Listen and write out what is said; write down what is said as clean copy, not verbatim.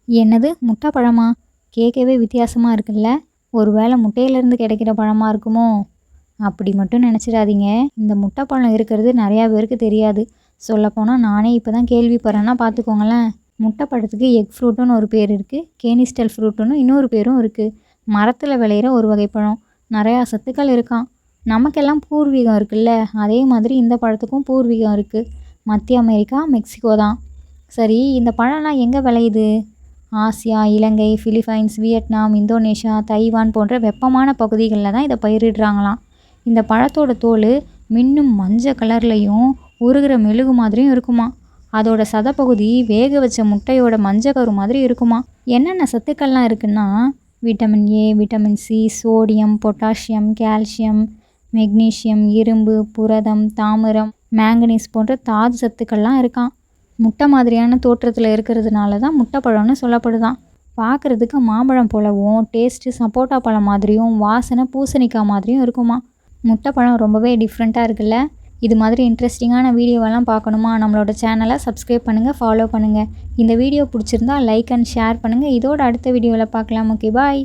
என்னது முட்டை பழமா? கேட்கவே வித்தியாசமாக இருக்குல்ல. ஒரு வேளை முட்டையிலேருந்து கிடைக்கிற பழமாக இருக்குமோ? அப்படி மட்டும் நினச்சிடாதீங்க. இந்த முட்டை பழம் இருக்கிறது நிறையா பேருக்கு தெரியாது. சொல்லப்போனால் நானே இப்போ தான் கேள்விப்படுறேன்னா பார்த்துக்கோங்களேன். முட்டை பழத்துக்கு எக் ஃப்ரூட்டுன்னு ஒரு பேர் இருக்குது, கேனிஸ்டல் ஃப்ரூட்டுன்னு இன்னொரு பேரும் இருக்குது. மரத்தில் விளையிற ஒரு வகை பழம். நிறையா சத்துக்கள் இருக்கான். நமக்கெல்லாம் பூர்வீகம் இருக்குல்ல, அதே மாதிரி இந்த பழத்துக்கும் பூர்வீகம் இருக்குது. மத்திய அமெரிக்கா, மெக்சிகோ தான். சரி, இந்த பழம்லாம் எங்கே விளையுது? ஆசியா, இலங்கை, பிலிப்பைன்ஸ், வியட்நாம், இந்தோனேஷியா, தைவான் போன்ற வெப்பமான பகுதிகளில் தான் இதை பயிரிடுறாங்களாம். இந்த பழத்தோட தோல் மின்னும் மஞ்சள் கலர்லையும் உருகிற மெழுகு மாதிரியும் இருக்குமா. அதோட சதப்பகுதி வேக வச்ச முட்டையோட மஞ்சக்கரு மாதிரி இருக்குமா. என்னென்ன சத்துக்கள்லாம் இருக்குன்னா vitamin A, vitamin C, sodium, potassium, calcium, magnesium, இரும்பு, புரதம், தாமிரம், மேங்கனீஸ் போன்ற தாது சத்துக்கள்லாம் இருக்கான். முட்டை மாதிரியான தோற்றத்தில் இருக்கிறதுனால தான் முட்டை பழம்னு சொல்லப்படுதான். பார்க்குறதுக்கு மாம்பழம் போலவும், டேஸ்ட்டு சப்போட்டா பழம் மாதிரியும், வாசனை பூசணிக்காய் மாதிரியும் இருக்குமா. முட்டை பழம் ரொம்பவே டிஃப்ரெண்ட்டாக இருக்குல்ல. இது மாதிரி இன்ட்ரெஸ்டிங்கான வீடியோவெல்லாம் பார்க்கணுமா, நம்மளோட சேனலை சப்ஸ்கிரைப் பண்ணுங்கள், ஃபாலோ பண்ணுங்கள். இந்த வீடியோ பிடிச்சிருந்தா லைக் அண்ட் ஷேர் பண்ணுங்கள். இதோட அடுத்த வீடியோவில் பார்க்கலாம். ஓகே, பாய்.